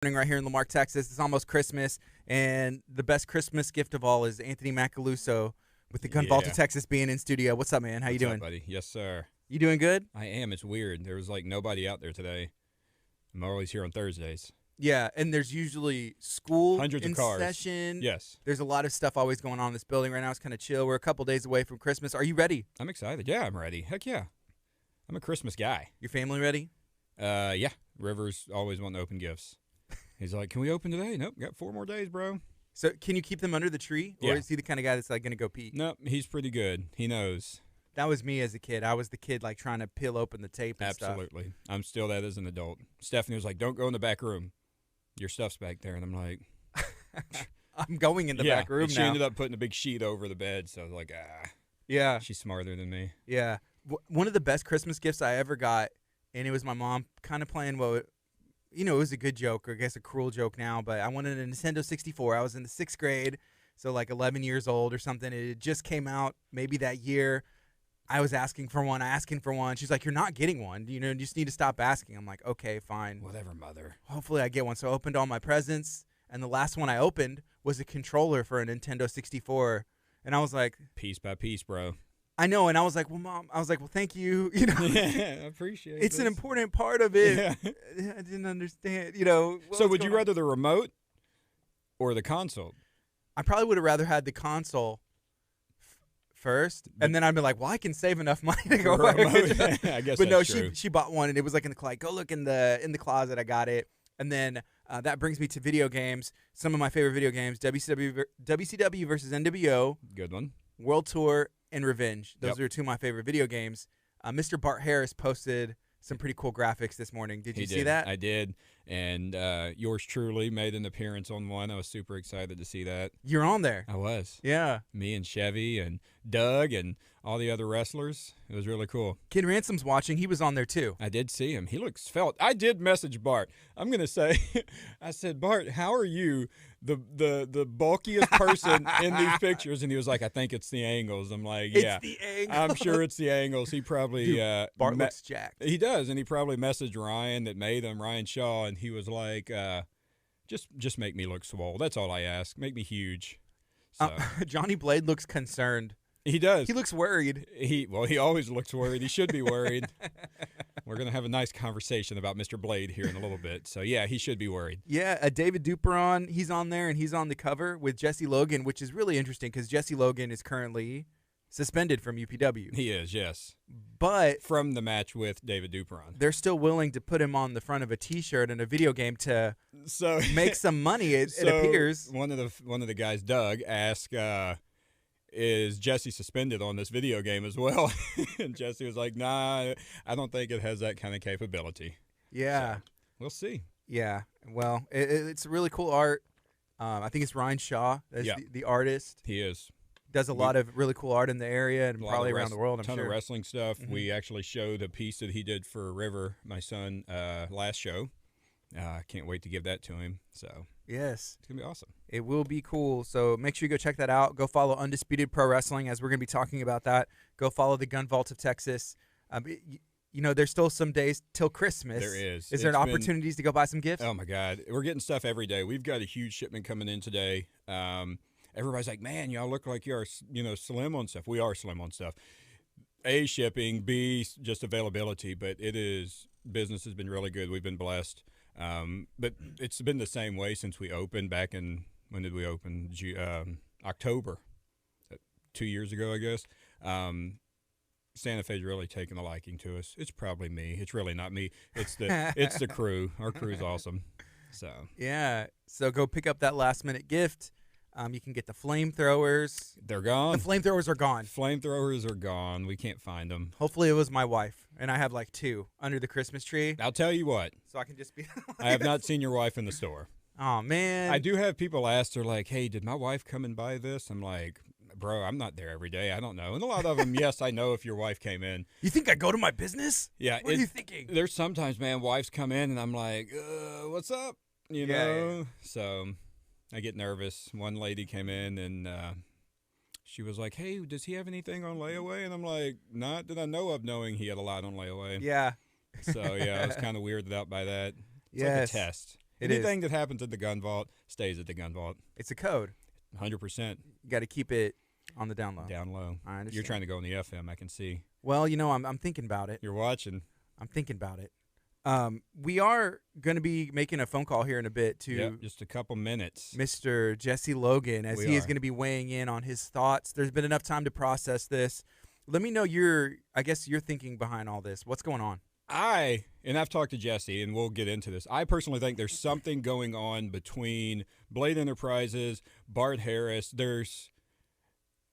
Right here in Lamarck, Texas. It's almost Christmas, and the best Christmas gift of all is Anthony Macaluso with the Gun Vault of Texas being in studio. What's up, man? How you doing? What's up, buddy? Yes, sir. You doing good? I am. It's weird. There was like nobody out there today. I'm always here on Thursdays. Yeah, and there's usually school Hundreds in of cars. session. Yes. There's a lot of stuff always going on in this building right now. It's kind of chill. We're a couple days away from Christmas. Are you ready? I'm excited. Yeah, I'm ready. Heck yeah. I'm a Christmas guy. Your family ready? Yeah. Rivers always wanting to open gifts. He's like, can we open today? Nope. Got 4 more days, bro. So can you keep them under the tree? Or Yeah. is he the kind of guy that's like going to go peek? Nope. He's pretty good. He knows. That was me as a kid. I was the kid like trying to peel open the tape and Absolutely. I'm still that as an adult. Stephanie was like, don't go in the back room. Your stuff's back there. And I'm like, I'm going in the back room she now. ended up putting a big sheet over the bed. So I was like, Yeah. she's smarter than me. Yeah. One of the best Christmas gifts I ever got, and it was my mom kind of playing it was a good joke, or I guess a cruel joke now, but I wanted a Nintendo 64. I was in the 6th grade, so like 11 years old or something. It just came out maybe that year. I was asking for one. She's like, you're not getting one. You just need to stop asking. I'm like, okay, fine. Whatever, mother. Hopefully I get one. So I opened all my presents, and the last one I opened was a controller for a Nintendo 64. And I was like, Piece by piece, bro. I know. And I was like, well, Mom, thank you. Yeah, I appreciate it. It's an important part of it. Yeah. I didn't understand, So would you rather the remote or the console? I probably would have rather had the console first, and then I'd be like, well, I can save enough money to go For a away. remote? I guess But no, that's true. she bought one, and it was like in the go look in the closet. I got it, and then that brings me to video games. Some of my favorite video games: WCW versus NWO, Good one. World Tour, and Revenge. Those Yep. are 2 of my favorite video games. Mr. Bart Harris posted some pretty cool graphics this morning. Did you see that? I did. And yours truly made an appearance on one. I was super excited to see that. You're on there. I was. Yeah. Me and Chevy and Doug and all the other wrestlers. It was really cool. Kid Ransom's watching. He was on there too. I did see him. He looks felt. I did message Bart. I'm going to say, I said, Bart, how are you the bulkiest person in these pictures? And he was like, I think it's the angles. I'm like, yeah. It's the angle. I'm sure it's the angles. He probably Dude, Bart looks jacked. He does, and he probably messaged Ryan that made him, Ryan Shaw, and he was like, just make me look swole. That's all I ask. Make me huge. So. Johnny Blade looks concerned. He does. He looks worried. He always looks worried. He should be worried. We're going to have a nice conversation about Mr. Blade here in a little bit. So, yeah, he should be worried. Yeah, David Duperon, he's on there, and he's on the cover with Jesse Logan, which is really interesting because Jesse Logan is currently suspended from UPW. He is, yes. But from the match with David Duperon. They're still willing to put him on the front of a T-shirt in a video game to make some money, it appears. One of the guys, Doug, asked, is Jesse suspended on this video game as well? And Jesse was like, nah, I don't think it has that kind of capability. Yeah. So, we'll see. Yeah. Well, it's really cool art. I think it's Ryan Shaw that's the artist. He is. Does a lot of really cool art in the area and probably around the world, I'm sure. A ton of wrestling stuff. Mm-hmm. We actually showed a piece that he did for River, my son, last show. I can't wait to give that to him. So yes, it's going to be awesome. It will be cool. So make sure you go check that out. Go follow Undisputed Pro Wrestling, as we're going to be talking about that. Go follow the Gun Vault of Texas. There's still some days till Christmas. There is. Is there opportunities to go buy some gifts? Oh, my God. We're getting stuff every day. We've got a huge shipment coming in today. Everybody's like, man, y'all look like you're, slim on stuff. We are slim on stuff. A, shipping. B, just availability. But business has been really good. We've been blessed. But it's been the same way since we opened back in, when did we open? October, 2 years ago, I guess. Santa Fe's really taken a liking to us. It's probably me. It's really not me. It's the crew. Our crew's awesome. So yeah. So go pick up that last minute gift. You can get the flamethrowers. They're gone. The flamethrowers are gone. Flamethrowers are gone. We can't find them. Hopefully it was my wife, and I have like 2 under the Christmas tree. I'll tell you what. So I can just be I have not seen your wife in the store. Oh, man. I do have people ask, they're like, hey, did my wife come and buy this? I'm like, bro, I'm not there every day. I don't know. And a lot of them, yes, I know if your wife came in. You think I go to my business? Yeah. What are you thinking? There's sometimes, man, wives come in, and I'm like, what's up? You know? Yeah. So I get nervous. One lady came in, and she was like, hey, does he have anything on layaway? And I'm like, not that I know of, knowing he had a lot on layaway. Yeah. So, yeah, I was kind of weirded out by that. It's yes. like a test. It Anything that happens at the gun vault stays at the gun vault. It's a code. 100%. You got to keep it on the down low. Down low. I understand. You're trying to go on the FM, I can see. Well, I'm thinking about it. You're watching. I'm thinking about it. We are going to be making a phone call here in a bit to just a couple minutes. Mr. Jesse Logan, as he is going to be weighing in on his thoughts. There's been enough time to process this. Let me know your thinking behind all this. What's going on? I've talked to Jesse, and we'll get into this. I personally think there's something going on between Blade Enterprises, Bart Harris.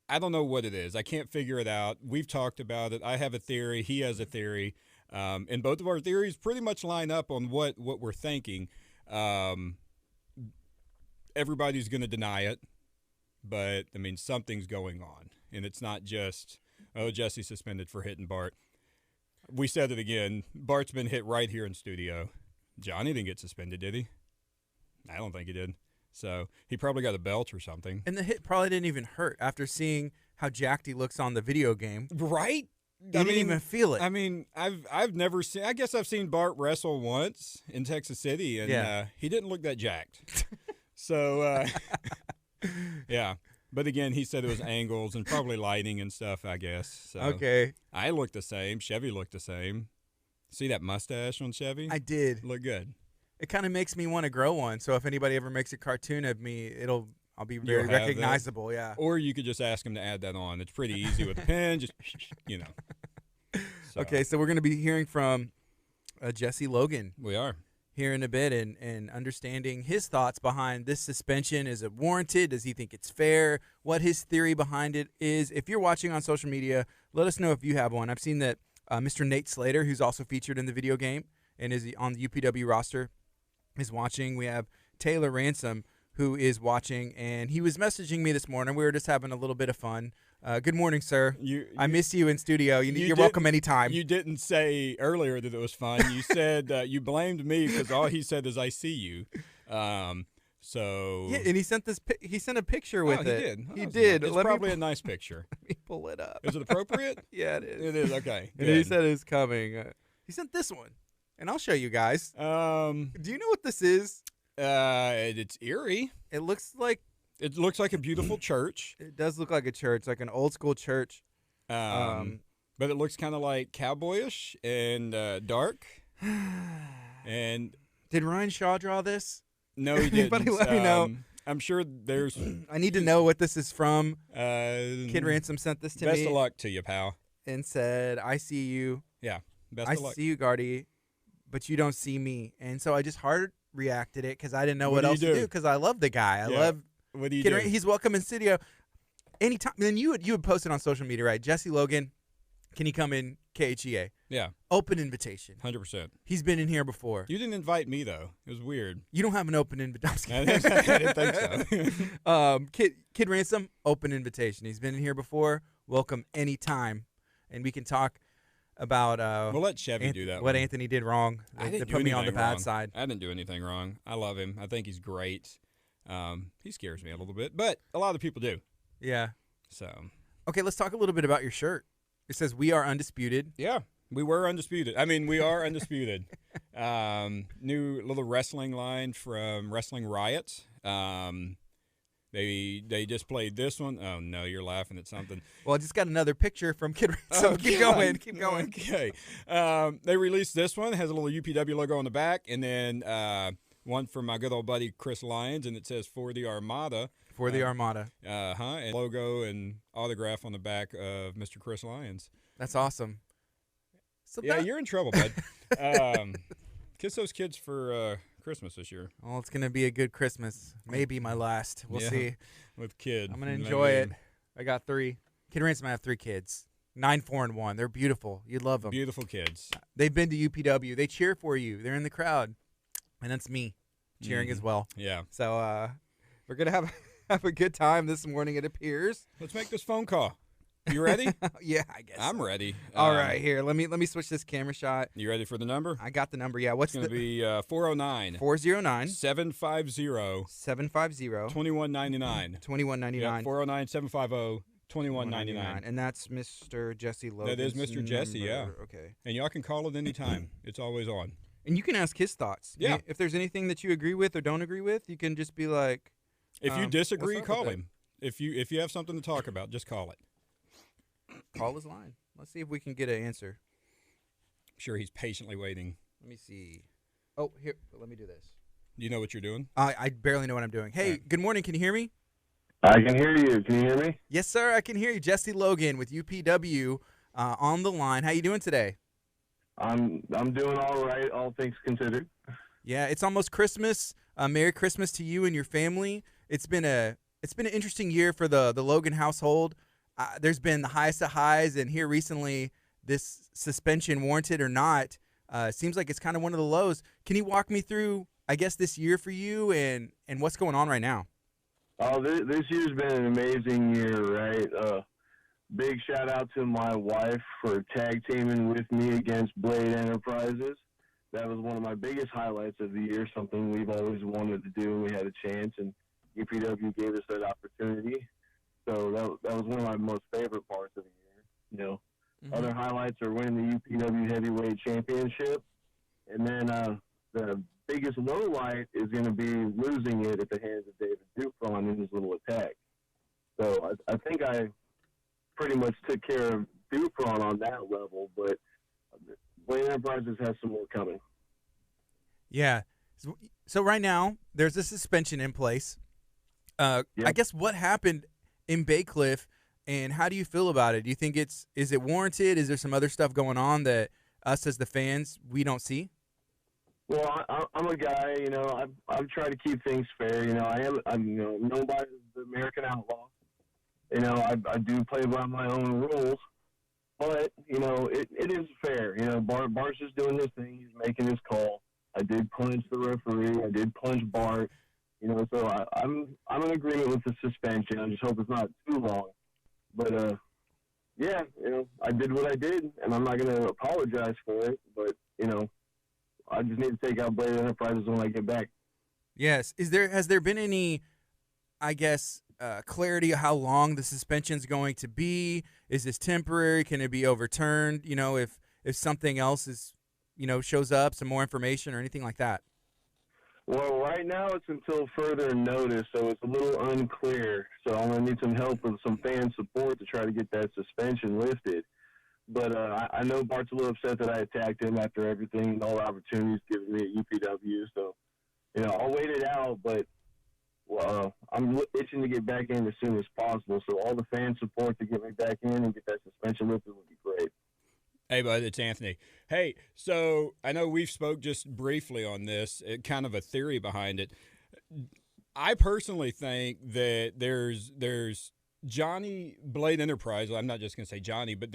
I don't know what it is. I can't figure it out. We've talked about it. I have a theory. He has a theory. And both of our theories pretty much line up on what we're thinking. Everybody's going to deny it, but, I mean, something's going on. And it's not just, Jesse's suspended for hitting Bart. We said it again. Bart's been hit right here in studio. Johnny didn't get suspended, did he? I don't think he did. So he probably got a belt or something. And the hit probably didn't even hurt after seeing how jacked he looks on the video game. Right? I didn't even feel it. I mean, I've never seen. I guess I've seen Bart wrestle once in Texas City, and he didn't look that jacked. So, yeah. But again, he said it was angles and probably lighting and stuff, I guess. So okay. I looked the same. Chevy looked the same. See that mustache on Chevy? I did. Look good. It kind of makes me want to grow one. So if anybody ever makes a cartoon of me, I'll be very recognizable. Yeah. Or you could just ask him to add that on. It's pretty easy with a pen. Just So. Okay, so we're going to be hearing from Jesse Logan. We are. Here in a bit and understanding his thoughts behind this suspension. Is it warranted? Does he think it's fair? What his theory behind it is. If you're watching on social media, let us know if you have one. I've seen that Mr. Nate Slater, who's also featured in the video game and is on the UPW roster, is watching. We have Taylor Ransom, who is watching, and he was messaging me this morning. We were just having a little bit of fun. Good morning, sir. I miss you in studio. You're welcome anytime. You didn't say earlier that it was fun. You said you blamed me because all he said is "I see you." So yeah, and he sent a picture with he it. Did. He did. It's probably a nice picture. Let me pull it up. Is it appropriate? Yeah, it is. It is. Okay. And he said it's coming. He sent this one, and I'll show you guys. Do you know what this is? It's eerie. It looks like a beautiful church. It does look like a church, like an old school church. But it looks kind of like cowboyish and dark. And did Ryan Shaw draw this? No, he didn't. Anybody let me know. I'm sure there's. I need to know what this is from. Kid Ransom sent this to me. Best of luck to you, pal. And said, "I see you." Yeah. Best of luck. I see you, Gardy, but you don't see me. And so I just hard reacted it because I didn't know what else to do because I love the guy. I love. What do you do? He's welcome in studio anytime. Then you would post it on social media, right? Jesse Logan, can he come in KHEA? Yeah. Open invitation. 100%. He's been in here before. You didn't invite me though. It was weird. You don't have an open invitation. I didn't think so. Kid Ransom, open invitation. He's been in here before. Welcome anytime, and we can talk about. We'll let Chevy do that. What Anthony did wrong. They put me on the bad side. I didn't do anything wrong. I love him. I think he's great. He scares me a little bit, but a lot of people do. Yeah. So. Okay, let's talk a little bit about your shirt. It says "We are undisputed." Yeah, we were undisputed. I mean, we are undisputed. New little wrestling line from Wrestling Riot. They just played this one. Oh no, you're laughing at something. Well, I just got another picture from Kid Ransom. Keep going. Okay. They released this one. It has a little UPW logo on the back, and then one from my good old buddy Chris Lyons, and it says "For the Armada." For the Armada. And logo and autograph on the back of Mr. Chris Lyons. That's awesome. So yeah, you're in trouble, bud. Kiss those kids for Christmas this year. Well, it's gonna be a good Christmas. Maybe my last. We'll see. With kid, I'm gonna enjoy it. I got 3. Kid Ransom, I have 3 kids. 9, 4, and 1. They're beautiful. You'd love them. Beautiful kids. They've been to UPW. They cheer for you. They're in the crowd, and that's me cheering as well. Yeah. So we're gonna have a good time this morning. It appears. Let's make this phone call. You ready? Yeah, I guess. I'm ready. All right, here. Let me switch this camera shot. You ready for the number? I got the number. Yeah. What's it's going to be 409 409 750 750 2199 2199 Yeah, 409 750 2199 And that's Mr. Jesse Logan. That is Mr. Jesse, yeah. Okay. And y'all can call it any time. It's always on. And you can ask his thoughts. Yeah. If there's anything that you agree with or don't agree with, you can just be like, If you disagree, what's up with call it? him. If you have something to talk about, just call it. Call his line. Let's see if we can get an answer. I'm sure he's patiently waiting. Let me see. Oh, here. Let me do this. You know what you're doing? I barely know what I'm doing. Hey, Right. good morning. Can you hear me? I can hear you. Can you hear me? Yes, sir. I can hear you. Jesse Logan with UPW on the line. How you doing today? I'm doing all right, all things considered. Yeah, it's almost Christmas. Merry Christmas to you and your family. It's been an interesting year for the Logan household. There's been the highest of highs, and here recently, this suspension, warranted or not, seems like it's kind of one of the lows. Can you walk me through, I guess, this year for you and what's going on right now? Oh, this year's been an amazing year, right? Big shout out to my wife for tag teaming with me against Blade Enterprises. That was one of my biggest highlights of the year, something we've always wanted to do, and we had a chance, and UPW gave us that opportunity. So that was one of my most favorite parts of the year. You know, other highlights are winning the UPW Heavyweight Championship, and then the biggest low light is going to be losing it at the hands of David Dufron in his little attack. So I think I pretty much took care of Dufron on that level, but Blade Enterprises has some more coming. Yeah. So right now, there's a suspension in place. I guess what happened in Bacliff, and how do you feel about it? Do you think is it warranted? Is there some other stuff going on that us as the fans, we don't see? Well, I'm a guy, you know, I've tried to keep things fair. You know, I'm you know, known by the American Outlaw. You know, I do play by my own rules, but, you know, it is fair. You know, Bart's just doing his thing. He's making his call. I did punch the referee. I did punch Bart. You know, so I'm in agreement with the suspension. I just hope it's not too long. But, yeah, you know, I did what I did, and I'm not going to apologize for it. But, you know, I just need to take out Blade Enterprises when I get back. Yes. Has there been any, I guess, clarity of how long the suspension's going to be? Is this temporary? Can it be overturned? You know, if something else is, you know, shows up, some more information or anything like that. Well, right now it's until further notice, so it's a little unclear. So I'm going to need some help with some fan support to try to get that suspension lifted. But I know Bart's a little upset that I attacked him after everything and all the opportunities given me at UPW. So, you know, I'll wait it out, but I'm itching to get back in as soon as possible. So all the fan support to get me back in and get that suspension lifted would be great. Hey, bud, it's Anthony. Hey, so I know we've spoke just briefly on this, kind of a theory behind it. I personally think that there's Johnny Blade Enterprise. I'm not just going to say Johnny, but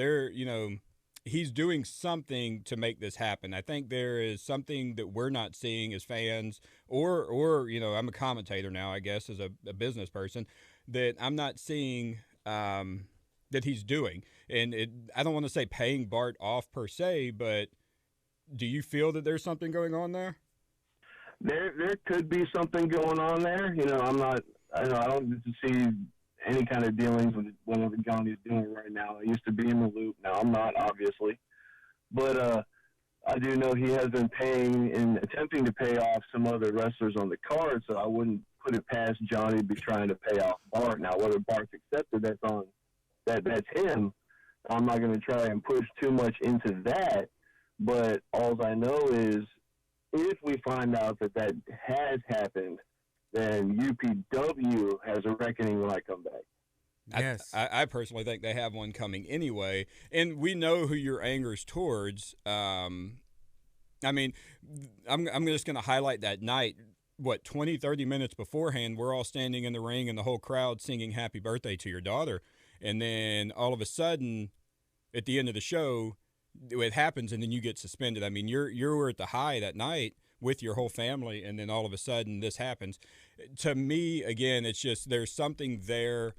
he's doing something to make this happen. I think there is something that we're not seeing as fans, or you know, I'm a commentator now, I guess, as a business person, that I'm not seeing that he's doing. And I don't want to say paying Bart off per se, but do you feel that there's something going on there? There could be something going on there. You know, I don't get to see any kind of dealings with whatever Johnny's doing right now. I used to be in the loop. Now I'm not, obviously. But I do know he has been paying and attempting to pay off some other wrestlers on the card, so I wouldn't put it past Johnny to be trying to pay off Bart. Now, whether Bart's accepted, that's him. I'm not going to try and push too much into that, but all I know is if we find out that has happened, then UPW has a reckoning when I come back. Yes. I personally think they have one coming anyway, and we know who your anger's towards. I mean, I'm just going to highlight that night. 20, 30 minutes beforehand, we're all standing in the ring and the whole crowd singing happy birthday to your daughter. And then all of a sudden, at the end of the show, it happens, and then you get suspended. I mean, you're at the high that night with your whole family, and then all of a sudden this happens. To me, again, it's just there's something there.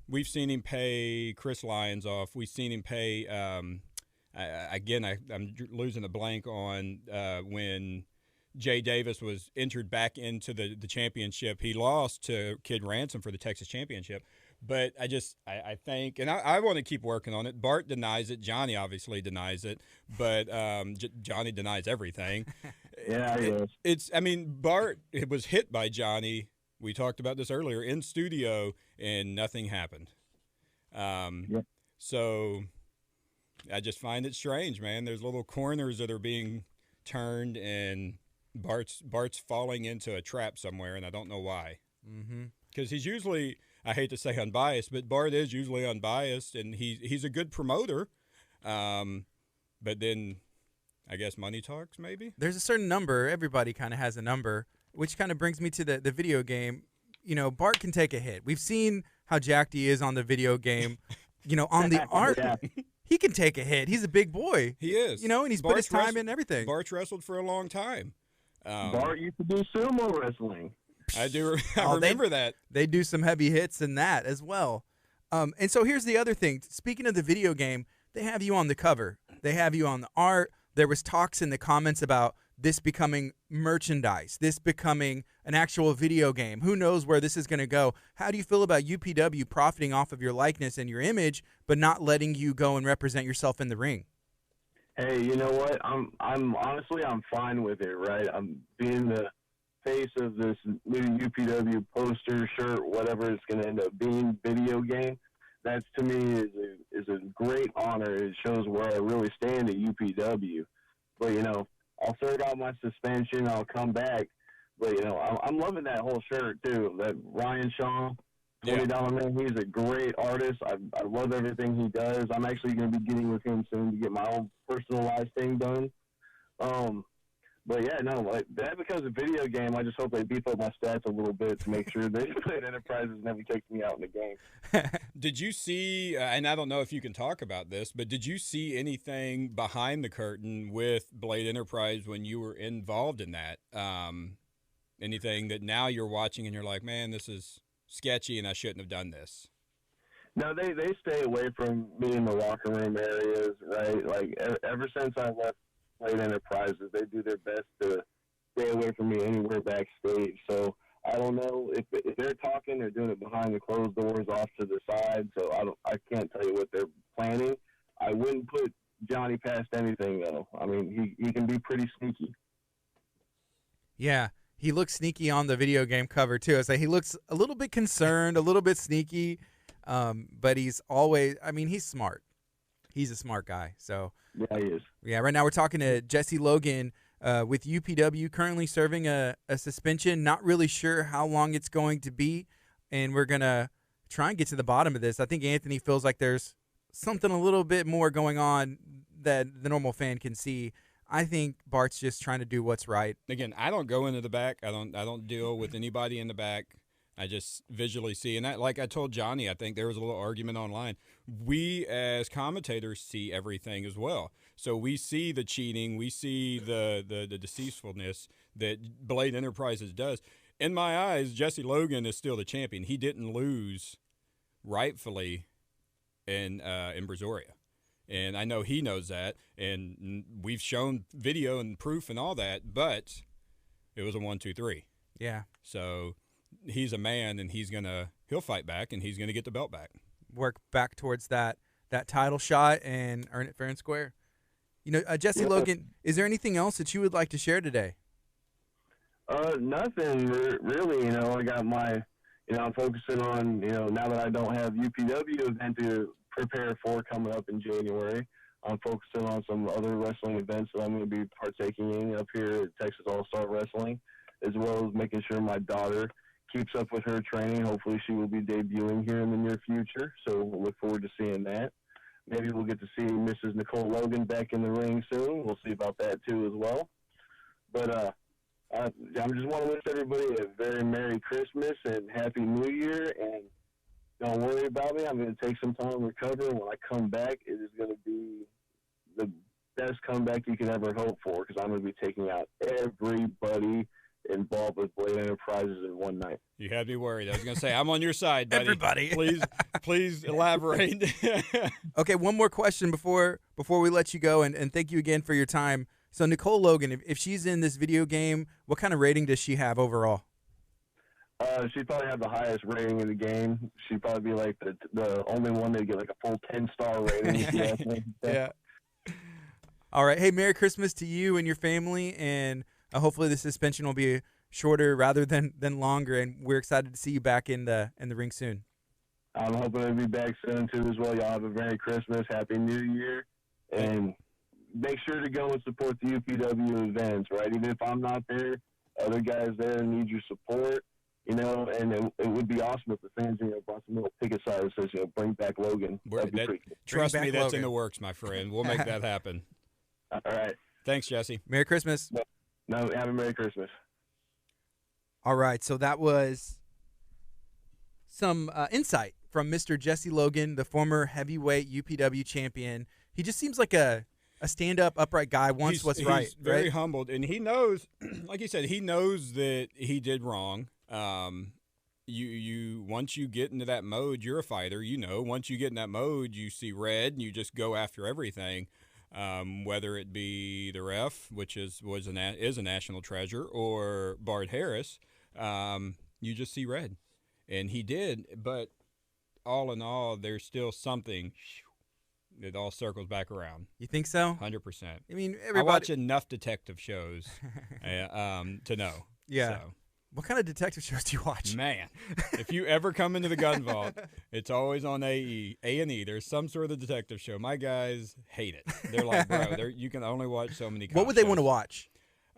We've seen him pay Chris Lyons off. We've seen him pay I'm losing a blank on when Jay Davis was entered back into the championship. He lost to Kid Ransom for the Texas Championship. But I think, and I want to keep working on it. Bart denies it. Johnny obviously denies it, but Johnny denies everything. Yeah, yes. I mean, Bart was hit by Johnny. We talked about this earlier in studio, and nothing happened. Yep. So I just find it strange, man. There's little corners that are being turned, and Bart's falling into a trap somewhere, and I don't know why. Because he's usually, I hate to say unbiased, but Bart is usually unbiased, and he's a good promoter. But then I guess money talks, maybe? There's a certain number. Everybody kind of has a number, which kind of brings me to the video game. You know, Bart can take a hit. We've seen how jacked he is on the video game. You know, on the art, Yeah. he can take a hit. He's a big boy. He is. You know, and he's put his time in and everything. Bart's wrestled for a long time. Bart used to do sumo wrestling. I do. I remember that. They do some heavy hits in that as well. And so here's the other thing. Speaking of the video game, they have you on the cover. They have you on the art. There was talks in the comments about this becoming merchandise, this becoming an actual video game. Who knows where this is going to go? How do you feel about UPW profiting off of your likeness and your image, but not letting you go and represent yourself in the ring? Hey, you know what? I'm honestly fine with it, right? I'm being the face of this new UPW poster, shirt, whatever it's going to end up being, video game. That to me is a great honor. It shows where I really stand at UPW. But you know, I'll serve out my suspension. I'll come back. But you know, I'm loving that whole shirt too. That Ryan Shaw, $20 man. He's a great artist. I love everything he does. I'm actually going to be getting with him soon to get my own personalized thing done. But yeah, no, like that becomes a video game. I just hope they beef up my stats a little bit to make sure they Blade Enterprises never takes me out in the game. Did you see, and I don't know if you can talk about this, but did you see anything behind the curtain with Blade Enterprise when you were involved in that? Anything that now you're watching and you're like, man, this is sketchy and I shouldn't have done this? No, they stay away from me in the locker room areas, right? Like ever since I left Blade Enterprises, they do their best to stay away from me anywhere backstage. So I don't know if they're talking, they're doing it behind the closed doors, off to the side. So I can't tell you what they're planning. I wouldn't put Johnny past anything though. I mean, he can be pretty sneaky. Yeah, he looks sneaky on the video game cover too. I say he looks a little bit concerned, a little bit sneaky, but he's always. I mean, he's smart. He's a smart guy. So. Yeah, he is. Yeah, right now we're talking to Jesse Logan with UPW, currently serving a suspension. Not really sure how long it's going to be, and we're going to try and get to the bottom of this. I think Anthony feels like there's something a little bit more going on that the normal fan can see. I think Bart's just trying to do what's right. Again, I don't go into the back. I don't deal with anybody in the back. I just visually see, and that, like I told Johnny, I think there was a little argument online. We as commentators see everything as well, so we see the cheating, we see the deceitfulness that Blade Enterprises does. In my eyes, Jesse Logan is still the champion. He didn't lose rightfully in Brazoria, and I know he knows that, and we've shown video and proof and all that, but it was a 1-2-3. Yeah. So. He's a man, and he'll fight back, and he's gonna get the belt back. Work back towards that title shot and earn it fair and square. You know, Jesse Logan, is there anything else that you would like to share today? Nothing really. You know, I got I'm focusing on, now that I don't have UPW event to prepare for coming up in January, I'm focusing on some other wrestling events that I'm going to be partaking in up here at Texas All-Star Wrestling, as well as making sure my daughter keeps up with her training. Hopefully she will be debuting here in the near future, so we'll look forward to seeing that. Maybe we'll get to see Mrs. Nicole Logan back in the ring soon. We'll see about that too as well. But I just want to wish everybody a very Merry Christmas and Happy New Year, and don't worry about me. I'm going to take some time to recover, and when I come back, it is going to be the best comeback you can ever hope for, because I'm going to be taking out everybody involved with Blade Enterprises in one night. You had me worried. I was going to say, I'm on your side, buddy. Everybody. Please elaborate. Okay, one more question before we let you go, and thank you again for your time. So Nicole Logan, if she's in this video game, what kind of rating does she have overall? She'd probably have the highest rating in the game. She'd probably be like the only one that get like a full 10-star rating. If you ask me. Yeah. All right. Hey, Merry Christmas to you and your family, and hopefully the suspension will be shorter rather than longer. And we're excited to see you back in the ring soon. I'm hoping to be back soon too as well. Y'all have a Merry Christmas, Happy New Year, and make sure to go and support the UPW events. Right, even if I'm not there, other guys there need your support. You know, and it would be awesome if the fans, brought some little picket signs that says, bring back Logan. That'd be pretty cool. Trust me, that's Logan. in the works, my friend. We'll make that happen. All right. Thanks, Jesse. Merry Christmas. No, have a Merry Christmas. All right, so that was some insight from Mr. Jesse Logan, the former heavyweight UPW champion. He just seems like a stand-up, upright guy, wants what's right. He's very right? humbled, and he knows, like you said, he knows that he did wrong. You once you get into that mode, you're a fighter. Once you get in that mode, you see red, and you just go after everything. Whether it be the ref, which is a national treasure, or Bart Harris, you just see red, and he did. But all in all, there's still something. It all circles back around. You think so? 100%. I mean, I everybody. watch enough detective shows to know. Yeah. So. What kind of detective shows do you watch? Man, if you ever come into the gun vault, it's always on A&E. There's some sort of detective show. My guys hate it. They're like, bro, you can only watch so many cop What would they shows. want to watch?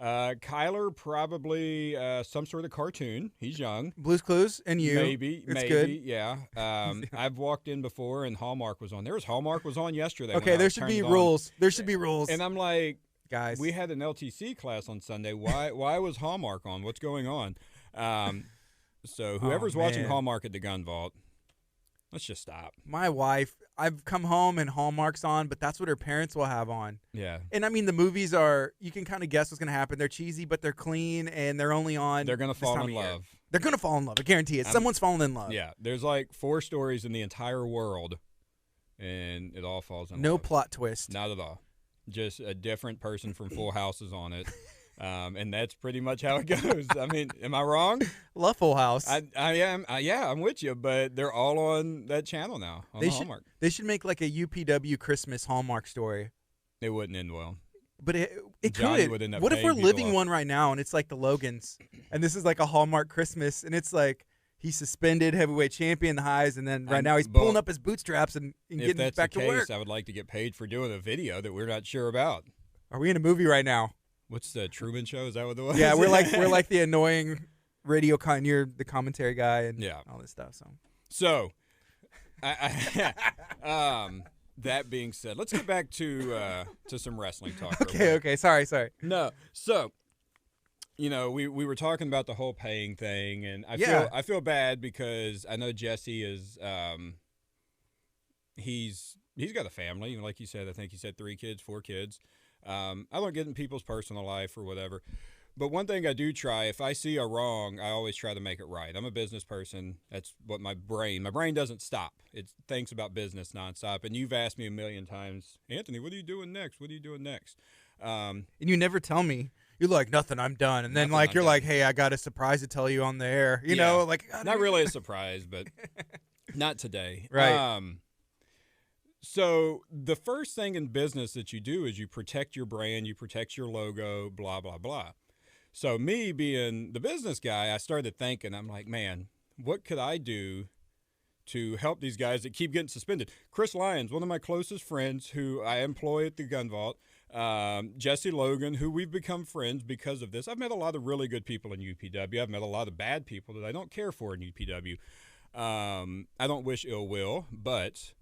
Kyler, probably some sort of cartoon. He's young. Blue's Clues and you. Maybe, good. Yeah. I've walked in before and Hallmark was on. Hallmark was on yesterday. Okay, there should be rules. There should be rules. And I'm like, guys, we had an LTC class on Sunday. Why was Hallmark on? What's going on? So whoever's watching Hallmark at the gun vault, let's just stop. My wife, I've come home and Hallmark's on, but that's what her parents will have on. Yeah. And I mean, the movies are, you can kind of guess what's going to happen. They're cheesy, but they're clean, and they're only on. They're going to fall in love. They're going to fall in love. I guarantee it. Someone's fallen in love. Yeah. There's like 4 stories in the entire world, and it all falls in love. No plot twist. Not at all. Just a different person from Full House is on it. And that's pretty much how it goes. I mean, am I wrong? Love Full House. I am. Yeah, I'm with you. But they're all on that channel now, on Hallmark. They should make like a UPW Christmas Hallmark story. It wouldn't end well. But it Johnny could. would end up What if paying we're people living off. one right now, and it's like the Logans, and this is like a Hallmark Christmas, and it's like he's suspended heavyweight champion, the highs, and then right now he's pulling up his bootstraps and if getting that's back the to case, work. I would like to get paid for doing a video that we're not sure about. Are we in a movie right now? What's the Truman Show? Is that what it was? Yeah, we're like the annoying radio you're the commentary guy and all this stuff. So, that being said, let's get back to some wrestling talk. Okay. Sorry. No, so we were talking about the whole paying thing, and I feel bad because I know Jesse is he's got a family, like you said. I think he said 3 kids, 4 kids. I don't get in people's personal life or whatever. But one thing I do try, if I see a wrong, I always try to make it right. I'm a business person. That's what my brain doesn't stop. It thinks about business nonstop. And you've asked me a million times, Anthony, what are you doing next? What are you doing next? And you never tell me. You're like, nothing, I'm done. And then you're like, hey, I got a surprise to tell you on the air. You know, like. Not really a surprise, but not today. Right. So the first thing in business that you do is you protect your brand, you protect your logo, blah, blah, blah. So me being the business guy, I started thinking, I'm like, man, what could I do to help these guys that keep getting suspended? Chris Lyons, one of my closest friends who I employ at the Gun Vault, Jesse Logan, who we've become friends because of this. I've met a lot of really good people in UPW. I've met a lot of bad people that I don't care for in UPW. I don't wish ill will, but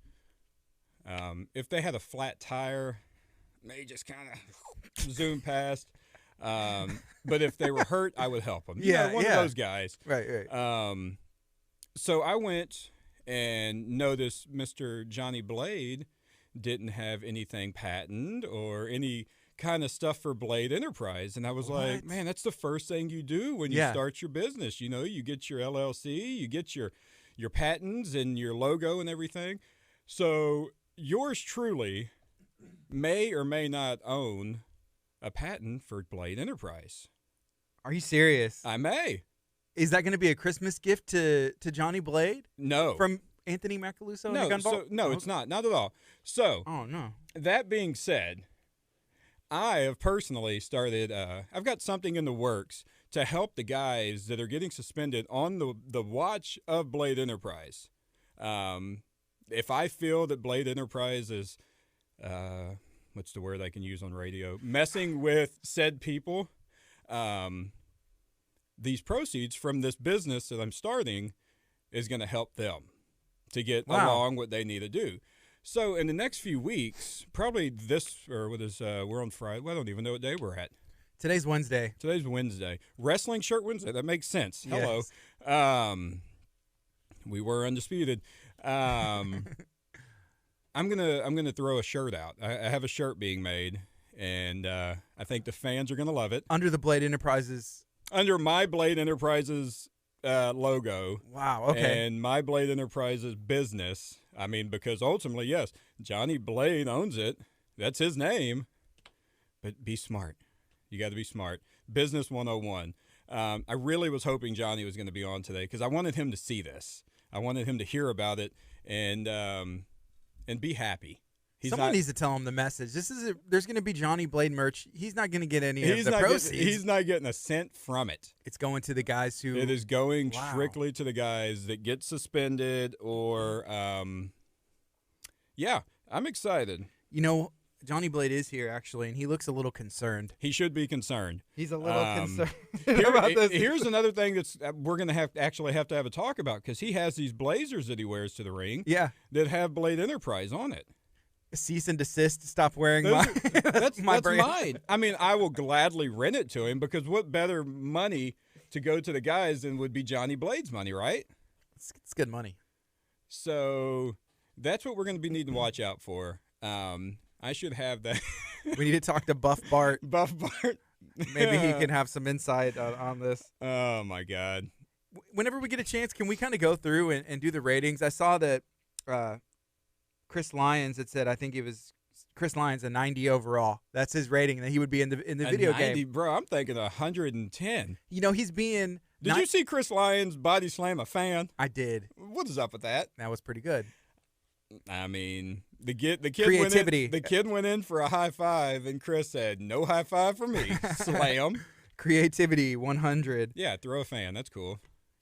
if they had a flat tire, they just kind of zoom past. But if they were hurt, I would help them. One of those guys. Right. So I went and noticed Mr. Johnny Blade didn't have anything patented or any kind of stuff for Blade Enterprise. And I was like, man, that's the first thing you do when you start your business. You get your LLC, you get your patents and your logo and everything. So yours truly may or may not own a patent for Blade Enterprise. Are you serious? I may. Is that going to be a Christmas gift to Johnny Blade No. from Anthony Macaluso? No, and the Gunvault? no, it's not at all. So, Oh no. that being said, I have personally started. I've got something in the works to help the guys that are getting suspended on the watch of Blade Enterprise. If I feel that Blade Enterprise is, what's the word I can use on radio, messing with said people, these proceeds from this business that I'm starting is going to help them to get along what they need to do. So in the next few weeks, probably we're on Friday. Well, I don't even know what day we're at. Today's Wednesday. Today's Wednesday. Wrestling Shirt Wednesday. That makes sense. Yes. Hello. We were undisputed. I'm gonna throw a shirt out. I have a shirt being made, and I think the fans are gonna love it. Under the Blade Enterprises. Under my Blade Enterprises logo. Wow. Okay. And my Blade Enterprises business. I mean, because ultimately, yes, Johnny Blade owns it. That's his name. But be smart. You got to be smart. Business 101. I really was hoping Johnny was going to be on today because I wanted him to see this. I wanted him to hear about it and be happy. Someone needs to tell him the message. There's going to be Johnny Blade merch. He's not going to get any of the proceeds. He's not getting a cent from it. It's going to the guys who. It is going strictly to the guys that get suspended or, yeah, I'm excited. You know, Johnny Blade is here actually, and he looks a little concerned. He should be concerned. He's a little concerned about this. Here's another thing that's we're going to have to have a talk about because he has these blazers that he wears to the ring. Yeah. That have Blade Enterprise on it. Cease and desist. Stop wearing that's brand. mine. I mean, I will gladly rent it to him because what better money to go to the guys than would be Johnny Blade's money, right? It's good money. So that's what we're going to be needing to watch out for. I should have that. We need to talk to Buff Bart. Buff Bart. Maybe he can have some insight on this. Oh, my God. Whenever we get a chance, can we kind of go through and do the ratings? I saw that Chris Lyons had said, I think it was Chris Lyons, a 90 overall. That's his rating, that he would be in the video 90, game. Bro, I'm thinking 110. You know, he's being... Did you see Chris Lyons body slam a fan? I did. What is up with that? That was pretty good. I mean, the kid Creativity. Went in for a high five, and Chris said, "No high five for me." Slam. Creativity 100. Yeah, throw a fan. That's cool.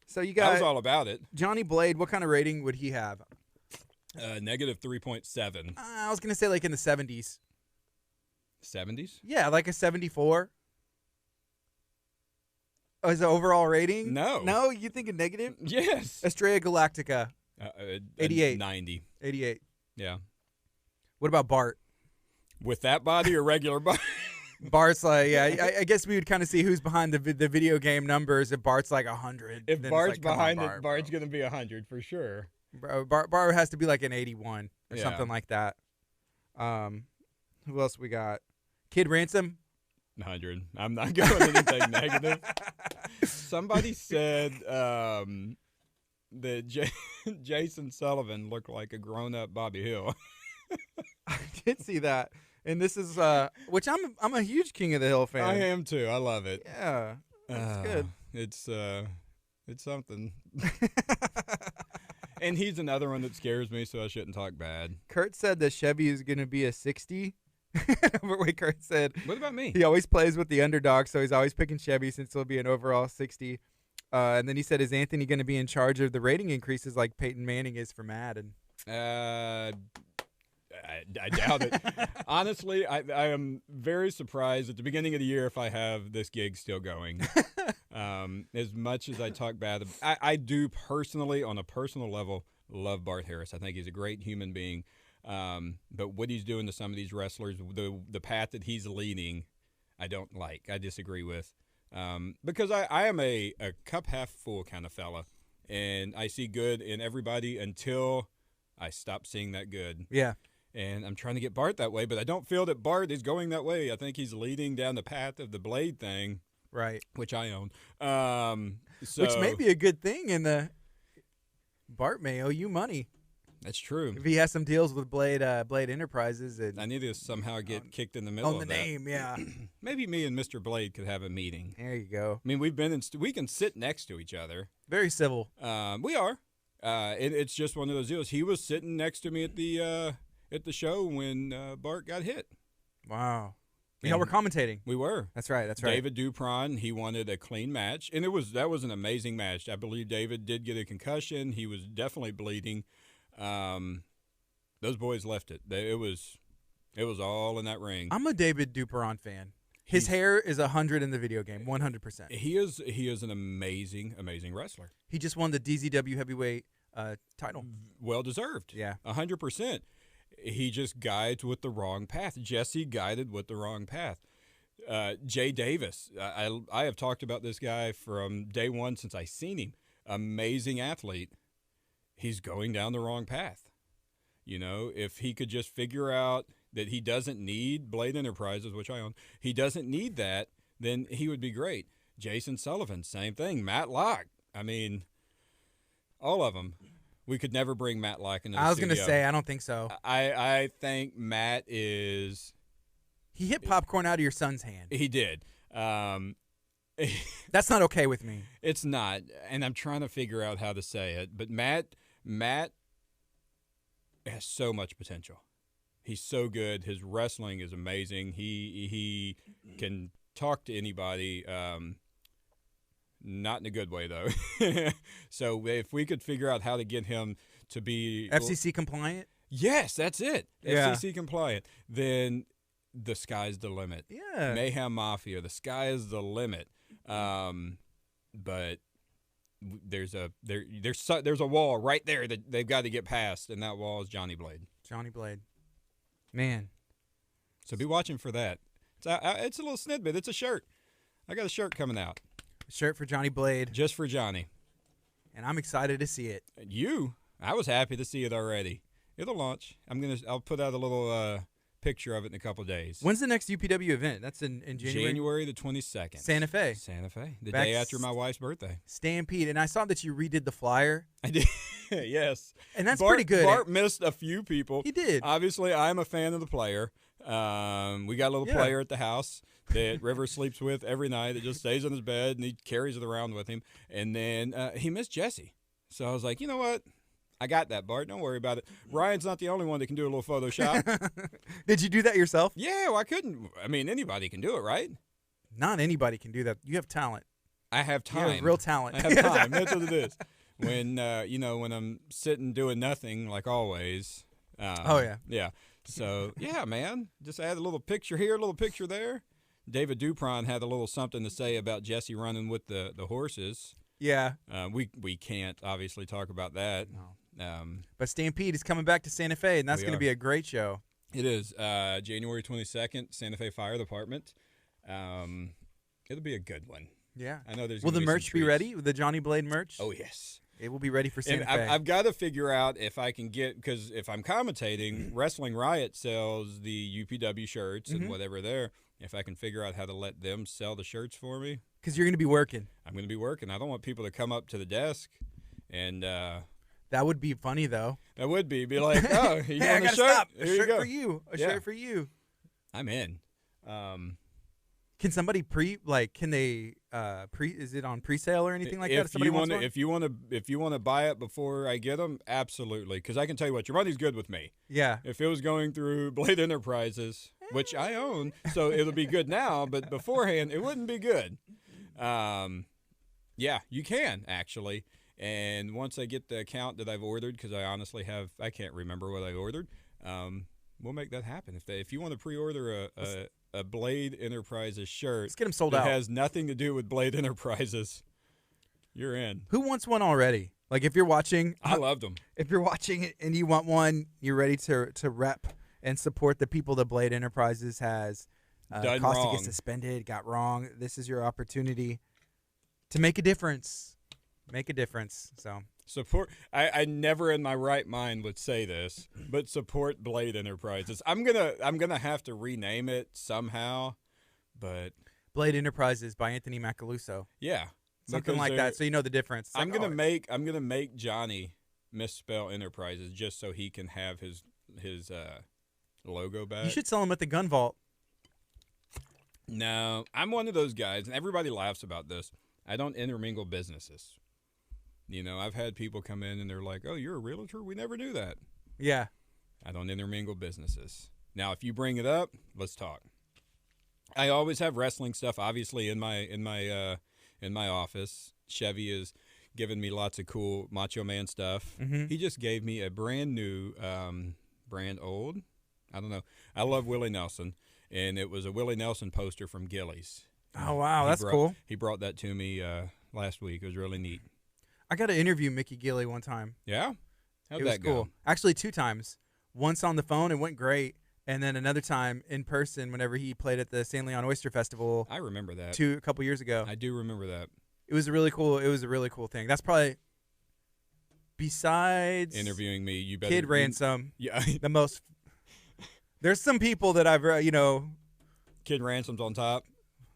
So you got. I was all about it. Johnny Blade. What kind of rating would he have? Negative 3.7. I was gonna say like in the 70s. 70s? Yeah, like a 74. Oh, is the overall rating? No. No, you think a negative? Yes. Estrella Galactica. 88. 90. 88. Yeah. What about Bart? With that body or regular body? Bart's like, yeah, I guess we would kind of see who's behind the video game numbers. If Bart's like 100. If Bart's like, behind Bart, it, Bart's going to be 100 for sure. Bro, Bart has to be like an 81 or Yeah. something like that. Who else we got? Kid Ransom? 100. I'm not going anything negative. Somebody said that Jason Sullivan looked like a grown-up Bobby Hill. I did see that. And this is which I'm a huge King of the Hill fan. I am too. I love it. Yeah. That's good. It's something. And he's another one that scares me, so I shouldn't talk bad. Kurt said that Chevy is going to be a 60. Wait, Kurt said. What about me? He always plays with the underdog, so he's always picking Chevy since he'll be an overall 60. And then he said, is Anthony going to be in charge of the rating increases like Peyton Manning is for Madden? I doubt it. Honestly, I am very surprised at the beginning of the year if I have this gig still going. As much as I talk bad, I do personally, on a personal level, love Bart Harris. I think he's a great human being. But what he's doing to some of these wrestlers, the path that he's leading, I don't like. I disagree with. Because I am a cup half full kind of fella, and I see good in everybody until I stop seeing that good. Yeah. And I'm trying to get Bart that way, but I don't feel that Bart is going that way. I think he's leading down the path of the Blade thing. Right. Which I own. Which may be a good thing in the Bart may owe you money. That's true. If he has some deals with Blade Enterprises, and I need to somehow get kicked in the middle on the of that. name, yeah. Maybe me and Mr. Blade could have a meeting. There you go. I mean, we can sit next to each other. Very civil. We are. It's just one of those deals. He was sitting next to me at the show when Bart got hit. Wow. And Yeah, we're commentating. We were. That's right. That's right. David Dupron, he wanted a clean match, and that was an amazing match. I believe David did get a concussion. He was definitely bleeding. Those boys left it. It was all in that ring. I'm a David Dupron fan. His hair is 100 in the video game, 100%. He is an amazing wrestler. He just won the DZW heavyweight title. Well deserved. Yeah. 100%. He just guides with the wrong path. Jesse guided with the wrong path. Jay Davis, I have talked about this guy from day one since I seen him. Amazing athlete. He's going down the wrong path. You know, if he could just figure out that he doesn't need Blade Enterprises, which I own, he doesn't need that, then he would be great. Jason Sullivan, same thing. Matt Locke. I mean, all of them. We could never bring Matt Locke into the I was going to studio. say, I don't think so. I think Matt is... He hit popcorn out of your son's hand. He did. That's not okay with me. It's not, and I'm trying to figure out how to say it. But Matt has so much potential. He's so good. His wrestling is amazing. He can talk to anybody. Not in a good way, though. So if we could figure out how to get him to be FCC compliant? Yes, that's it. Yeah. FCC compliant. Then the sky's the limit. Yeah. Mayhem Mafia, the sky is the limit. But there's a wall right there that they've got to get past, and that wall is Johnny Blade. Johnny Blade. Man. So be watching for that. It's a little snippet. It's a shirt. I got a shirt coming out. Shirt for Johnny Blade. Just for Johnny. And I'm excited to see it. I was happy to see it already. It'll launch. I'll put out a little picture of it in a couple days. When's the next UPW event? That's in January? January the 22nd. Santa Fe. The day after my wife's birthday. Stampede. And I saw that you redid the flyer. I did. Yes. And that's pretty good. Bart missed a few people. He did. Obviously, I'm a fan of the player. We got a little player at the house that River sleeps with every night. That just stays in his bed, and he carries it around with him. And then he missed Jesse. So I was like, you know what? I got that, Bart. Don't worry about it. Ryan's not the only one that can do a little Photoshop. Did you do that yourself? Yeah, well, I couldn't. I mean, anybody can do it, right? Not anybody can do that. You have talent. I have time. You have real talent. I have time. That's what it is. When when I'm sitting doing nothing, like always. Oh, yeah. Yeah. So, yeah, man. Just add a little picture here, a little picture there. David Dupron had a little something to say about Jesse running with the horses. Yeah. We can't obviously talk about that. No. But Stampede is coming back to Santa Fe, and that's going to be a great show. It is. January 22nd, Santa Fe Fire Department. It'll be a good one. Yeah. I know there's Will gonna the be some merch be treats. ready? Will the Johnny Blade merch? Oh, yes. It will be ready for Santa And Fe. I've got to figure out if I can get, because if I'm commentating, Wrestling Riot sells the UPW shirts and whatever there. If I can figure out how to let them sell the shirts for me. Because you're going to be working. I'm going to be working. I don't want people to come up to the desk and that would be funny, though. That would be like, oh, you hey, I want a gotta shirt? stop. Here A you shirt go. for you. A Yeah. shirt for you. I'm in. Can somebody can they is it on pre-sale or anything like that? If you want to buy it before I get them, absolutely. Because I can tell you what, your money's good with me. Yeah. If it was going through Blade Enterprises, which I own, so it'll be good now, but beforehand it wouldn't be good. Yeah, you can actually. And once I get the account that I've ordered, because I can't remember what I ordered, we'll make that happen. If you want to pre-order a Blade Enterprises shirt, Let's get them sold that out. has nothing to do with Blade Enterprises, you're in. Who wants one already? Like if you're watching, I loved them. if you're watching it and you want one, you're ready to rep and support the people that Blade Enterprises has Done caused to wrong. get suspended, got wrong. This is your opportunity to make a difference. Make a difference. So Support. I never in my right mind would say this, but support Blade Enterprises. I'm gonna have to rename it somehow, but Blade Enterprises by Anthony Macaluso. yeah, Something because like that, so you know the difference. It's I'm like, gonna make Johnny misspell Enterprises just so he can have his logo back. You should sell them at the gun vault. No, I'm one of those guys, and everybody laughs about this. I don't intermingle businesses. You know, I've had people come in and they're like, "Oh, you're a realtor? We never knew that." Yeah. I don't intermingle businesses. Now, if you bring it up, let's talk. I always have wrestling stuff, obviously, in my office. Chevy is giving me lots of cool Macho Man stuff. Mm-hmm. He just gave me a brand new, brand old, I don't know. I love Willie Nelson, and it was a Willie Nelson poster from Gillies. Oh, wow. That's cool. He brought that to me last week. It was really neat. I got to interview Mickey Gilley one time. Yeah? How'd It was that go? cool. Actually, 2 times. Once on the phone, it went great. And then another time in person whenever he played at the San Leon Oyster Festival I remember that. a couple years ago. I do remember that. It was a really cool thing. That's probably, besides Interviewing me, you better. Kid Ransom, Yeah. the most. There's some people that I've, Kid Ransom's on top.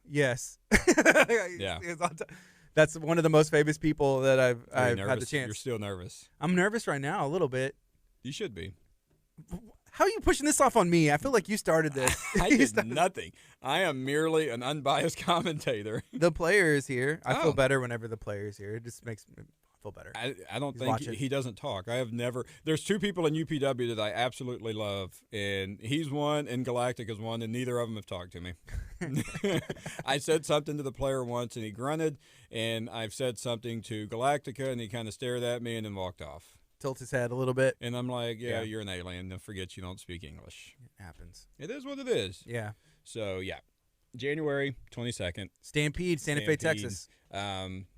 yes. Yeah. It's on top. That's one of the most famous people that I've had the nervous? chance. You're still nervous. I'm nervous right now a little bit. You should be. How are you pushing this off on me? I feel like you started this. I did nothing. I am merely an unbiased commentator. The player is here. I Oh. feel better whenever the player is here. It just makes me feel better. I don't He's think watching. he doesn't talk. I have never. There's 2 people in UPW that I absolutely love, and he's one, and Galactic is one, and neither of them have talked to me. I said something to the player once, and he grunted, and I've said something to Galactica, and he kind of stared at me and then walked off. Tilt his head a little bit. And I'm like, yeah, Yeah. you're an alien. Don't forget you don't speak English. It happens. It is what it is. Yeah. So, yeah. January 22nd. Stampede, Santa Fe, Stampede. Texas.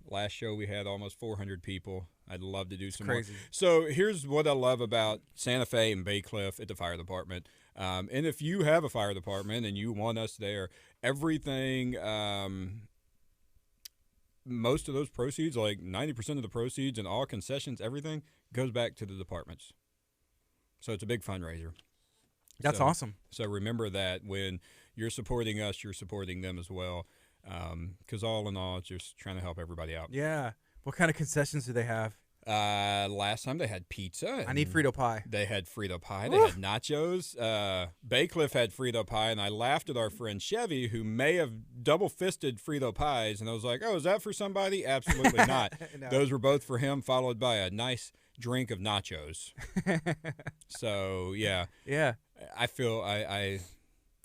Last show we had almost 400 people. I'd love to do some Crazy. more. So here's what I love about Santa Fe and Bacliff at the fire department. And if you have a fire department and you want us there, everything, most of those proceeds, like 90% of the proceeds and all concessions, everything goes back to the departments. So it's a big fundraiser. That's awesome. So remember that when you're supporting us, you're supporting them as well. Because all in all, it's just trying to help everybody out. Yeah. What kind of concessions do they have? Last time they had pizza. I need Frito pie. They had Frito pie. They had nachos. Bacliff had Frito pie, and I laughed at our friend Chevy, who may have double-fisted Frito pies. And I was like, oh, is that for somebody? Absolutely not. No. Those were both for him, followed by a nice drink of nachos. So, yeah. Yeah. I feel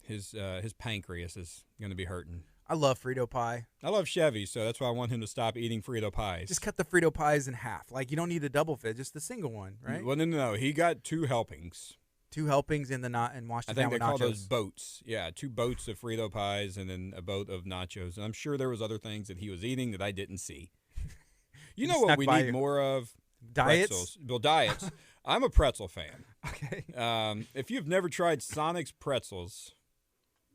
his pancreas is going to be hurting. I love Frito pie. I love Chevy, so that's why I want him to stop eating Frito pies. Just cut the Frito pies in half. Like, you don't need a double fit, just the single one, right? Well, no. He got 2 helpings. 2 helpings in the and washed I it think down they with call nachos. those boats. Yeah, 2 boats of Frito pies and then a boat of nachos. And I'm sure there was other things that he was eating that I didn't see. You know what snuck we by need you. more of? Diets? Pretzels. Well, diets. I'm a pretzel fan. Okay. If you've never tried Sonic's pretzels,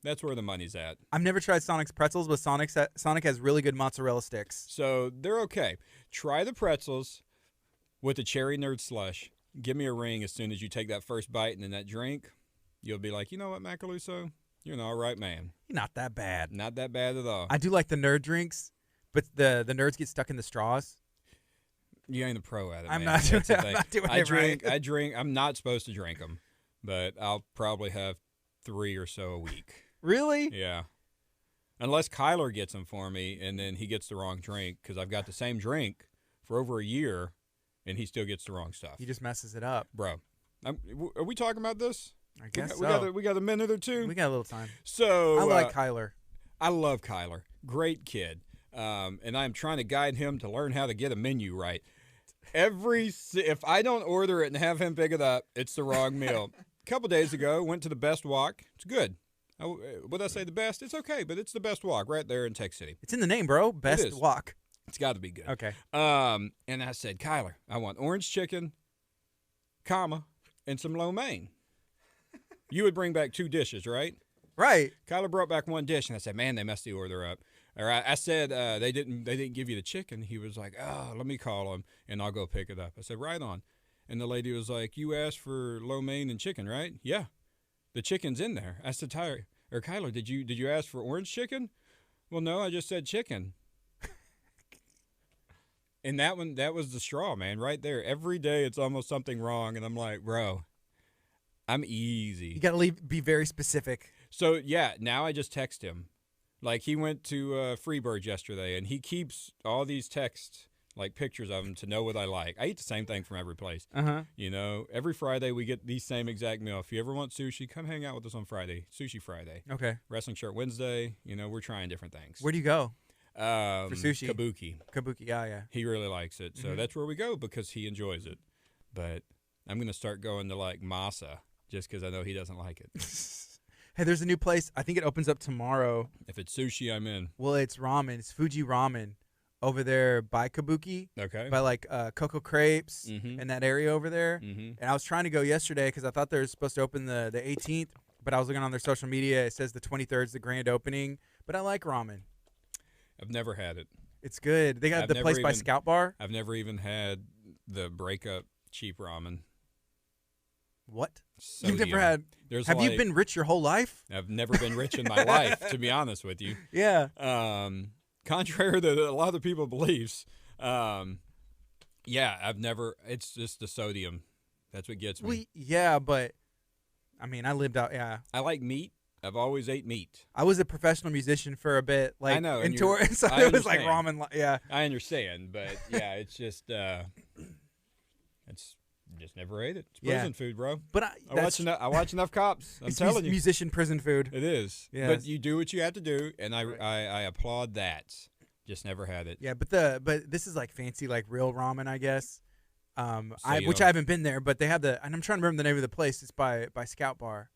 that's where the money's at. I've never tried Sonic's pretzels, but Sonic has really good mozzarella sticks. So they're okay. Try the pretzels with the cherry nerd slush. Give me a ring as soon as you take that first bite and then that drink. You'll be like, you know what, Macaluso? You're an all right man. Not that bad. Not that bad at all. I do like the nerd drinks, but the nerds get stuck in the straws. You ain't a pro at it, I'm man. not doing That's the it. I'm thing. not doing I it drink. right. I drink. I'm not supposed to drink them, but I'll probably have 3 or so a week. Really? Yeah. Unless Kyler gets them for me, and then he gets the wrong drink, because I've got the same drink for over a year, and he still gets the wrong stuff. He just messes it up. Bro, are we talking about this? I guess We got a minute or two? We got a little time. So I like Kyler. I love Kyler. Great kid. And I'm trying to guide him to learn how to get a menu right. If I don't order it and have him pick it up, it's the wrong meal. A couple days ago, went to the Best Walk. It's good. Would I say the best? It's okay, but it's the Best Walk right there in Tech City. It's in the name, bro. Best is. walk. It's got to be good. Okay. And I said, Kyler, I want orange chicken, and some lo mein. You would bring back 2 dishes, right? Right. Kyler brought back 1 dish, and I said, man, they messed the order up. Or I said, they didn't give you the chicken. He was like, oh, let me call him, and I'll go pick it up. I said, right on. And the lady was like, you asked for lo mein and chicken, right? Yeah. The chicken's in there. I said, Kyler, did you ask for orange chicken? Well, no, I just said chicken. And that was the straw, man, right there. Every day it's almost something wrong, and I'm like, bro, I'm easy. You got to be very specific. So, yeah, now I just text him. Like, he went to Freebirds yesterday, and he keeps all these texts, like pictures of them, to know what I like. I eat the same thing from every place. You know, every Friday we get the same exact meal. If you ever want sushi, come hang out with us on Friday. Sushi Friday. Okay. Wrestling Shirt Wednesday. You know, we're trying different things. Where do you go? For sushi? Kabuki. Kabuki, yeah. He really likes it. So that's where we go because he enjoys it. But I'm going to start going to, like, Masa just because I know he doesn't like it. Hey, there's a new place. I think it opens up tomorrow. If it's sushi, I'm in. Well, it's ramen. It's Fuji Ramen over there by Kabuki. Okay. By, like, Coco Crepes in that area over there. Mm-hmm. And I was trying to go yesterday because I thought they were supposed to open the 18th. But I was looking on their social media. It says the 23rd is the grand opening. But I like ramen. I've never had it. It's good. They got I've the place by even- Scout Bar. I've never even had the breakup cheap ramen. What? Sodium. You've never had. There's Have you like- been rich your whole life? I've never been rich in my life, to be honest with you. Yeah. Contrary to a lot of the people believes. Yeah, I've never. It's just the sodium. That's what gets me. Yeah, but I mean, I lived out. Yeah, I like meat. I've always ate meat. I was a professional musician for a bit. Like, I know, in and tour, so I it was like understand. ramen. Yeah. I understand, but yeah, it's just it's just never ate it. It's Yeah. prison food, bro. But I watch enough cops. I'm it's telling you, musician prison food. it is. Yeah. But you do what you have to do, and I applaud that. Just never had it. Yeah, but this is like fancy, like real ramen, I guess. you Which don't- I haven't been there, but they have and I'm trying to remember the name of the place. It's by Scout Bar.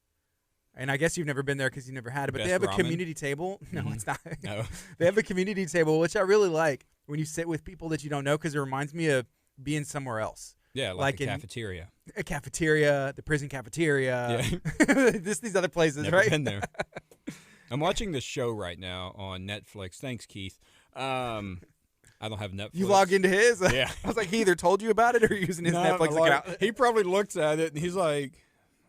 And I guess you've never been there because you never had it. But they Best have a ramen? community table. No, Mhm. it's not. No. They have a community table, which I really like when you sit with people that you don't know because it reminds me of being somewhere else. Yeah, Like a in- cafeteria. A cafeteria, the prison cafeteria. Yeah. These other places, Never right? been there. I'm watching this show right now on Netflix. Thanks, Keith. I don't have Netflix. You log into his? Yeah. I was like, he either told you about it or you're using his No, Netflix like, account. He probably looks at it and he's like,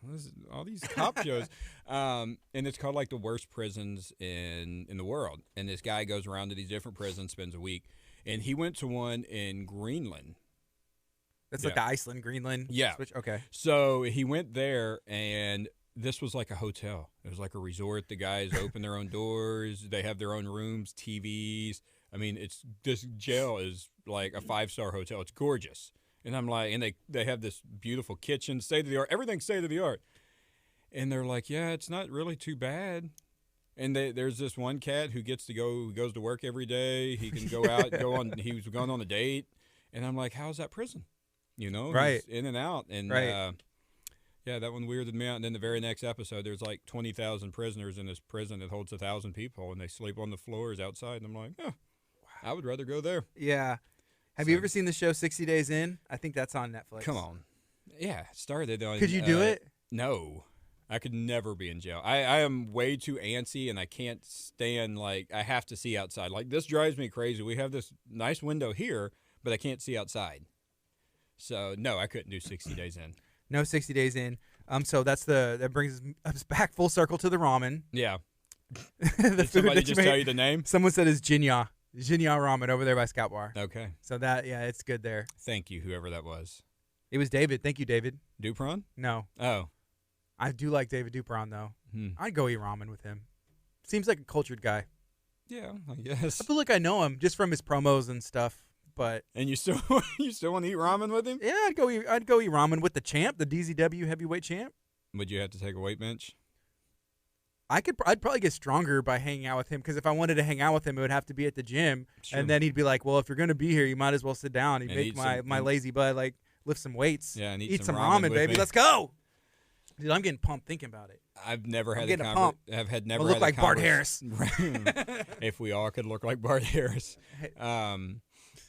what is all these cop shows? And it's called like the worst prisons in the world. And this guy goes around to these different prisons, spends a week. And he went to one in Greenland. That's like the Iceland, Greenland. Yeah. Switch? Okay. So he went there, and this was like a hotel. It was like a resort. The guys open their own doors. They have their own rooms, TVs. I mean, this jail is like a 5-star hotel. It's gorgeous. And I'm like, and they have this beautiful kitchen, state of the art, everything's state of the art. And they're like, yeah, it's not really too bad. And there's this one cat who gets to go, who goes to work every day. He can go out, he was going on a date. And I'm like, how's that prison? You know, Right. He's in and out. And Right. yeah, that one weirded me out. And then the very next episode, there's like 20,000 prisoners in this prison that holds 1,000 people, and they sleep on the floors outside. And I'm like, oh, I would rather go there. Yeah. Have you So- ever seen the show 60 Days In? I think that's on Netflix. Come on. Yeah, it started on. Could you do it? No. I could never be in jail. I am way too antsy, and I can't stand, like, I have to see outside. Like, this drives me crazy. We have this nice window here, but I can't see outside. So, no, I couldn't do 60 Days In. No 60 Days In. So that brings us back full circle to the ramen. Yeah. The Did food somebody that you just tell made. you the name? Someone said it's Jinya ramen over there by Scout Bar. Okay. So it's good there. Thank you, whoever that was. It was David. Thank you, David. Dupron? No, Oh. I do like David Dupron though. Hmm. I'd go eat ramen with him. Seems like a cultured guy. Yeah, I guess. I feel like I know him just from his promos and stuff. But And you still want to eat ramen with him? yeah, I'd go eat ramen with the champ, the DZW heavyweight champ. Would you have to take a weight bench? I'd probably get stronger by hanging out with him because if I wanted to hang out with him, it would have to be at the gym, Sure. and then he'd be like, "Well, if you're gonna be here, you might as well sit down." He'd And make eat my some- lazy butt like lift some weights, Yeah, and eat some ramen, with baby. me. Let's go, dude. I'm getting pumped thinking about it. I've never had getting a a pump. I've had never I'll look had like a Bart convers- Harris. If we all could look like Bart Harris.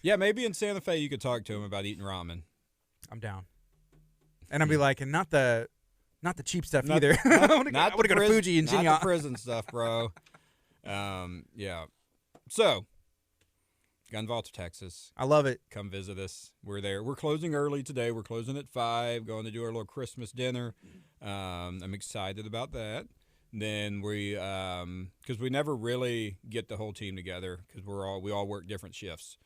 Yeah, maybe in Santa Fe you could talk to him about eating ramen. I'm down, and I'll be like, and not the cheap stuff Not- either. Not, I want to go to prison- Fuji and not Jinya. the prison stuff, bro. Yeah. So, Gun Vault, Texas. I love it. Come visit us. We're there. We're closing early today. We're closing at 5, going to do our little Christmas dinner. I'm excited about that. Then because we never really get the whole team together because we all work different shifts.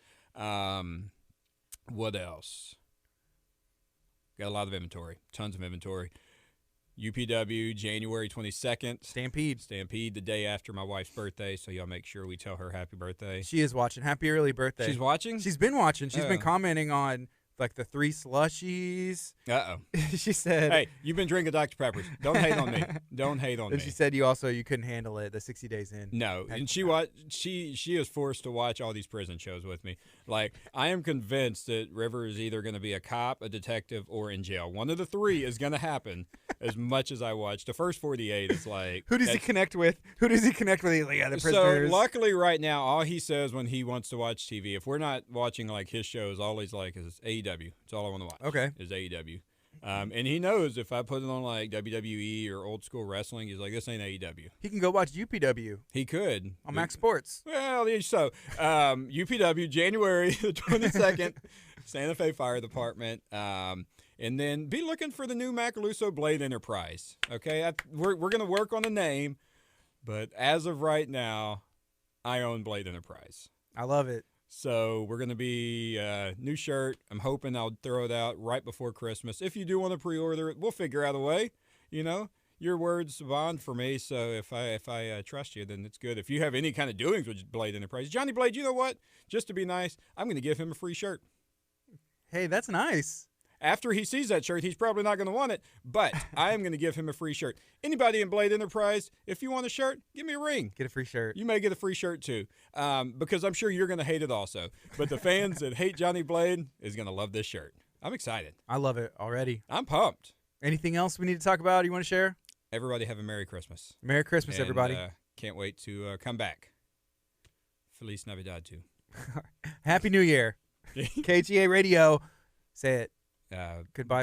What else? Got a lot of inventory. Tons of inventory. UPW, January 22nd. Stampede, the day after my wife's birthday, so y'all make sure we tell her happy birthday. She is watching. Happy early birthday. She's watching? She's been watching. She's been Oh. commenting on like the 3 slushies. Uh-oh. She said, Hey, you've been drinking Dr. Peppers. Don't hate on me. Don't hate on and me. she said you couldn't handle it the 60 days in. No, and she is forced to watch all these prison shows with me. Like, I am convinced that River is either going to be a cop, a detective, or in jail. One of the 3 is going to happen. As much as I watch, the first 48 is like, Who does he connect with? Who does he connect with? He's like, yeah, the So prisoners. luckily, right now, all he says when he wants to watch TV, if we're not watching like his shows, all he's like is AEW. It's all I want to watch. Okay. Is AEW. And he knows if I put it on like WWE or old school wrestling, he's like, this ain't AEW. He can go watch UPW He could. on Max Sports. Well, so UPW, January the 22nd, Santa Fe Fire Department. And then be looking for the new Macaluso Blade Enterprise. Okay, we're going to work on the name, but as of right now, I own Blade Enterprise. I love it. So we're going to be new shirt. I'm hoping I'll throw it out right before Christmas. If you do want to pre-order it, we'll figure out a way. You know, your word's bond for me. So if I trust you, then it's good. If you have any kind of doings with Blade Enterprise, Johnny Blade, you know what? Just to be nice, I'm going to give him a free shirt. Hey, that's nice. After he sees that shirt, he's probably not going to want it, but I am going to give him a free shirt. Anybody in Blade Enterprise, if you want a shirt, give me a ring. Get a free shirt. You may get a free shirt too, because I'm sure you're going to hate it also. But the fans that hate Johnny Blade is going to love this shirt. I'm excited. I love it already. I'm pumped. Anything else we need to talk about? You want to share? Everybody have a Merry Christmas. Merry Christmas, And, everybody. Can't wait to come back. Feliz Navidad too. Happy New Year. KHEA Radio. Say it. Goodbye.